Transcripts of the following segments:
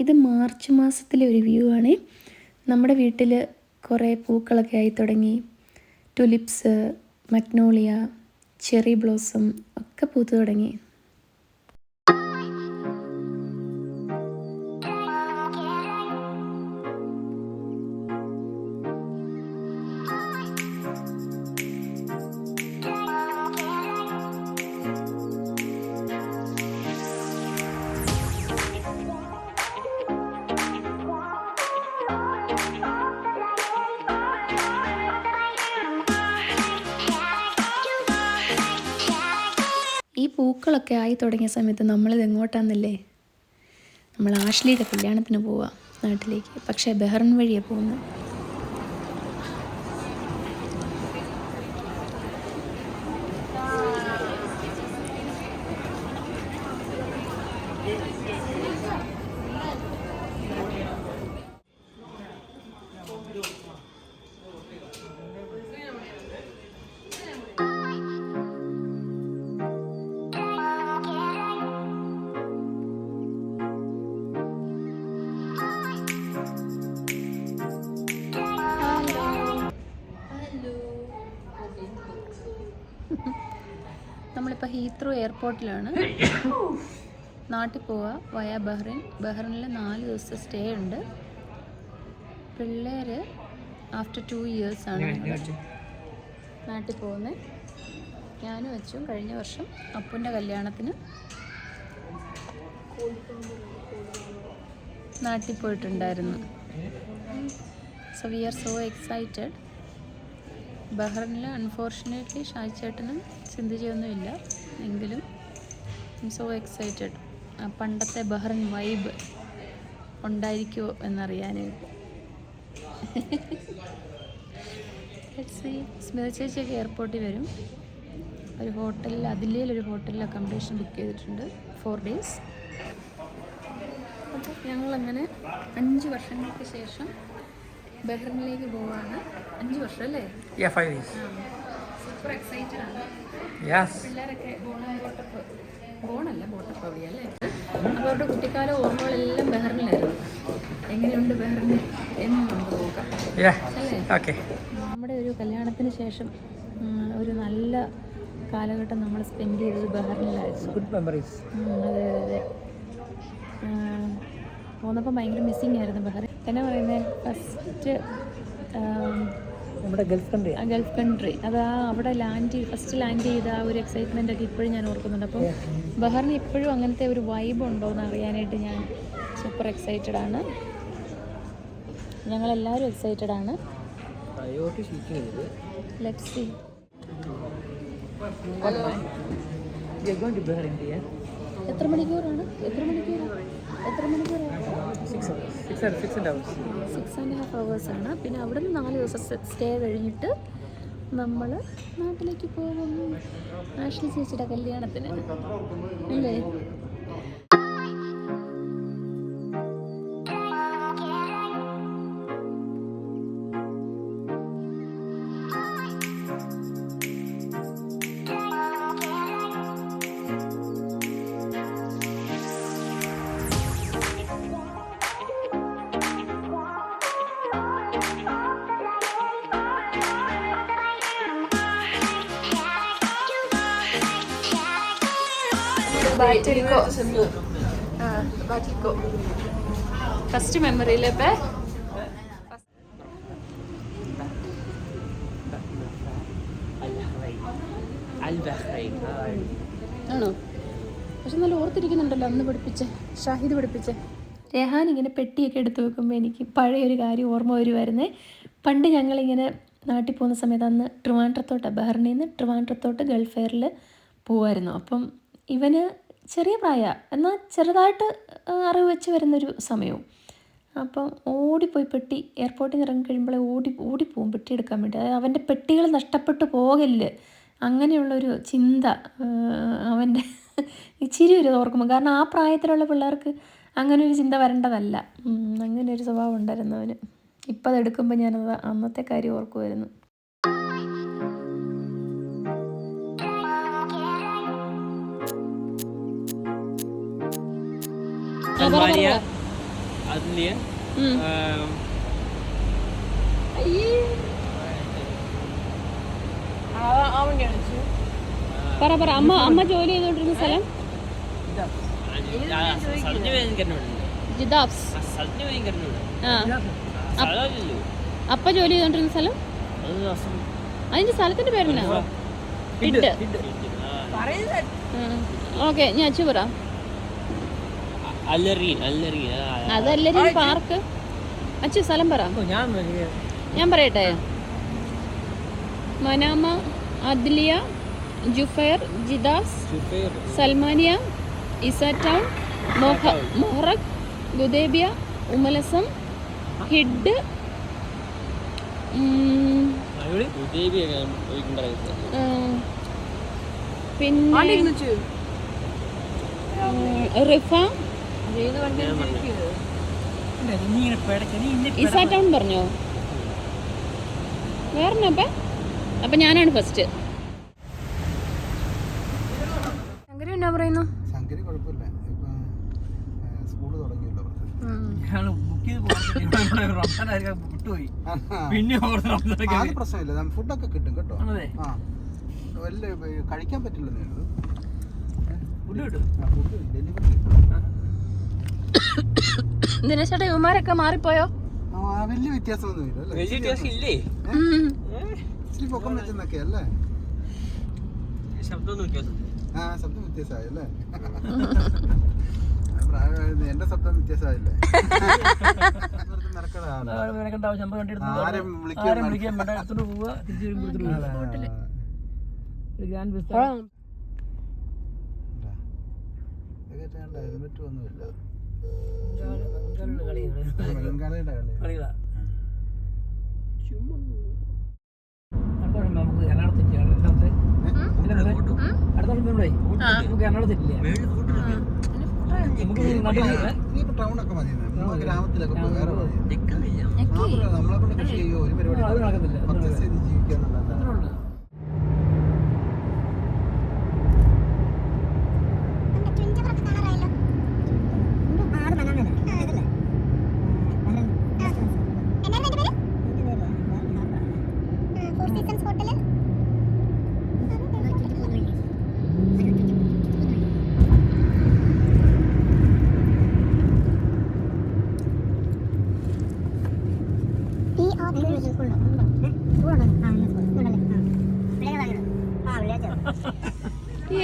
ഇത് മാർച്ച് മാസത്തിലെ ഒരു വ്യൂ ആണ്. നമ്മുടെ വീട്ടിൽ കുറേ പൂക്കളൊക്കെ ആയി തുടങ്ങി. ടുലിപ്സ്, മഗ്നോളിയ, ചെറി ബ്ലോസം ഒക്കെ പൂത്തു തുടങ്ങി. ഈ പൂക്കളൊക്കെ ആയി തുടങ്ങിയ സമയത്ത് നമ്മളിത് എങ്ങോട്ടാണെന്നല്ലേ? നമ്മൾ ആഷ്ലിയുടെ കല്യാണത്തിന് പോവാം നാട്ടിലേക്ക്. പക്ഷേ ബഹ്റിൻ വഴിയാണ് പോകുന്നത്. നമ്മളിപ്പോൾ ഹീത്രോ എയർപോർട്ടിലാണ്. നാട്ടിൽ പോവുക വയ ബഹ്റിൻ. ബഹ്റിനിൽ 4 ദിവസത്തെ സ്റ്റേ ഉണ്ട്. പിള്ളേർ ആഫ്റ്റർ 2 ഇയേഴ്സാണ് നാട്ടിൽ പോകുന്നത്. ഞാനും വെച്ചും കഴിഞ്ഞ വർഷം അപ്പൂൻ്റെ കല്യാണത്തിന് നാട്ടിൽ പോയിട്ടുണ്ടായിരുന്നു. So we are so excited. ബഹ്റിനിൽ അൺഫോർച്ചുനേറ്റ്ലി ഷായ്ചേട്ടനും ചിന്തിച്ചൊന്നുമില്ല, എങ്കിലും സോ എക്സൈറ്റഡ്. പണ്ടത്തെ ബഹ്റിൻ വൈബ് ഉണ്ടായിരിക്കുമോ എന്നറിയാനായിട്ട്. സ്മിത ചേച്ചിയൊക്കെ എയർപോർട്ടിൽ വരും. ഒരു ഹോട്ടലിൽ, അതിലേലൊരു ഹോട്ടലിൽ അക്കോമഡേഷൻ ബുക്ക് ചെയ്തിട്ടുണ്ട് 4 days. അപ്പോൾ ഞങ്ങളങ്ങനെ 5 വർഷങ്ങൾക്ക് ശേഷം ബഹ്റിനിലേക്ക് പോവാണ്. 5 വർഷം അല്ലേ? 5 years. സൂപ്പർ എക്സൈറ്റഡ് ആണ്. പിള്ളേരൊക്കെ ബോട്ടപ്പ് അവിടെയല്ലേ? അപ്പോൾ അവരുടെ കുട്ടിക്കാല ഓർമ്മകളെല്ലാം ബഹ്റിനിലായിരുന്നു. എങ്ങനെയുണ്ട് ബഹ്റിന് എന്ന് നമുക്ക് നോക്കാം അല്ലേ? നമ്മുടെ ഒരു കല്യാണത്തിന് ശേഷം ഒരു നല്ല കാലഘട്ടം നമ്മൾ സ്പെൻഡ് ചെയ്തത് ബഹ്റിനിലായിരുന്നു. Good memories. അതെ. പോന്നപ്പോൾ ഭയങ്കര മിസ്സിങ് ആയിരുന്നു ബഹ്റിൻ. എന്നാ പറയുന്നത്, ഫസ്റ്റ് നമ്മുടെ ഗൾഫ് കൺട്രി അത് അവിടെ ഫസ്റ്റ് ലാൻഡ് ചെയ്ത ആ ഒരു എക്സൈറ്റ്മെൻ്റ് ഒക്കെ ഇപ്പോഴും ഞാൻ ഓർക്കുന്നുണ്ട്. അപ്പം ബഹ്റിന് ഇപ്പോഴും അങ്ങനത്തെ ഒരു വൈബ് ഉണ്ടോ എന്ന് അറിയാനായിട്ട് ഞാൻ സൂപ്പർ എക്സൈറ്റഡ് ആണ്. ഞങ്ങളെല്ലാവരും എക്സൈറ്റഡ് ആണ്. Let's see. എത്ര മണിക്കൂറാണ്? 6.5 hours ആണ്. പിന്നെ അവിടെ നിന്ന് 4 ദിവസം സ്റ്റേ കഴിഞ്ഞിട്ട് നമ്മൾ നാട്ടിലേക്ക് പോകും ആഷ്ലി ചേച്ചിയുടെ കല്യാണത്തിന് അല്ലേ? ഫസ്റ്റ് മെമ്മറിയിലെ ആണോ? പക്ഷെ നല്ല ഓർത്തിരിക്കുന്നുണ്ടല്ലോ അന്ന് ഷാഹിദ് പഠിപ്പിച്ച. രഹാൻ ഇങ്ങനെ പെട്ടിയൊക്കെ എടുത്ത് വെക്കുമ്പോൾ എനിക്ക് പഴയൊരു കാര്യം ഓർമ്മ വരുമായിരുന്നേ. പണ്ട് ഞങ്ങളിങ്ങനെ നാട്ടിൽ പോകുന്ന സമയത്ത് അന്ന് ബഹ്റിനിൽ നിന്ന് ട്രിവാൻഡ്രത്തോട്ട് ഗൾഫ് എയറിൽ പോകുമായിരുന്നു. അപ്പം ഇവന് ചെറിയ പ്രായമാണ്, എന്നാൽ ചെറുതായിട്ട് അറിവ് വെച്ച് വരുന്നൊരു സമയവും. അപ്പം ഓടിപ്പോയി പെട്ടി എയർപോർട്ടിൽ നിന്ന് ഇറങ്ങി കഴിയുമ്പോഴേ ഓടിപ്പോവും പെട്ടി എടുക്കാൻ വേണ്ടി. അതായത് അവൻ്റെ പെട്ടികൾ നഷ്ടപ്പെട്ടു പോകല്ല്, അങ്ങനെയുള്ളൊരു ചിന്ത അവൻ്റെ ഇച്ചിരി ഒരു ഓർക്കുമ്പോൾ. കാരണം ആ പ്രായത്തിലുള്ള പിള്ളേർക്ക് അങ്ങനെ ഒരു ചിന്ത വരേണ്ടതല്ല. അങ്ങനെ ഒരു സ്വഭാവം ഉണ്ടായിരുന്നു അവന്. ഇപ്പം അതെടുക്കുമ്പോൾ ഞാനത് അന്നത്തെ കാര്യം ഓർക്കുമായിരുന്നു. Almania. അതില് പറ പറ അമ്മ ജോലി ചെയ്തോണ്ടിരുന്ന സ്ഥലം ജിദാബ്സ്. അപ്പ ജോലി ചെയ്തോണ്ടിരുന്ന സ്ഥലം അതിന്റെ സ്ഥലത്തിന്റെ പേരെന്നാ? ഹിഡ്. ഓക്കെ ഞാൻ അച്ചു പറ. അതല്ലരീൻ പാർക്ക്. അച്ചു സ്ഥലം പറ. ഞാൻ പറയട്ടെ. Manama, Adliya, Juffair, Jidhafs, Salmaniya, Isa town, Muharraq, Gudaibiya, Umm Al Hassam, Hidd, പിന്നെ റിഫ, ഇസ ടൗൺ പറഞ്ഞോ? വേറെ അപ്പൊ ഞാനാണ് ഫസ്റ്റ്. ശങ്കരി എന്നാ പറയുന്നു? ശങ്കരി കുഴപ്പമില്ല, ഇപ്പൊ സ്കൂള് തുടങ്ങിയല്ലോ. അത് പ്രശ്നമില്ല, ഫുഡൊക്കെ കിട്ടും കേട്ടോ. ആ വലിയ കഴിക്കാൻ പറ്റില്ലെന്നേ ഉള്ളൂ. Food delivery. ദിനേശേട്ടാ ഇവന്മാരൊക്കെ മാറിപ്പോയോ? വലിയ വ്യത്യാസമൊന്നുമില്ല അല്ലേ? ഇച്ചിരി പൊക്കം വെച്ചെന്നൊക്കെ അല്ലേ? ശബ്ദം വ്യത്യാസമായല്ലേ? പ്രായമായിരുന്നു, എന്റെ ശബ്ദം വ്യത്യാസമായില്ലേ? ഹെൽമെറ്റ് ഒന്നുമില്ല. ബംഗാളിയുടെ കളികളാ. ടൗണൊക്കെ മതി, ഗ്രാമത്തിലൊക്കെ വേറെ നമ്മളെ കൊണ്ട് കൃഷി ചെയ്യോ ഒരു പരിപാടി പർച്ചേസ് ചെയ്ത് ജീവിക്കാന്നുള്ളത്.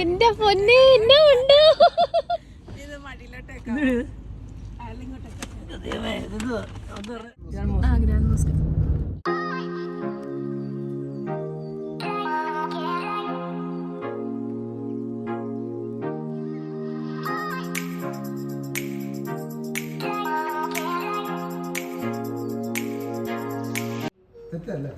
എന്റെ പൊന്നെ എന്നെ ഉണ്ട്. തെറ്റല്ലേ?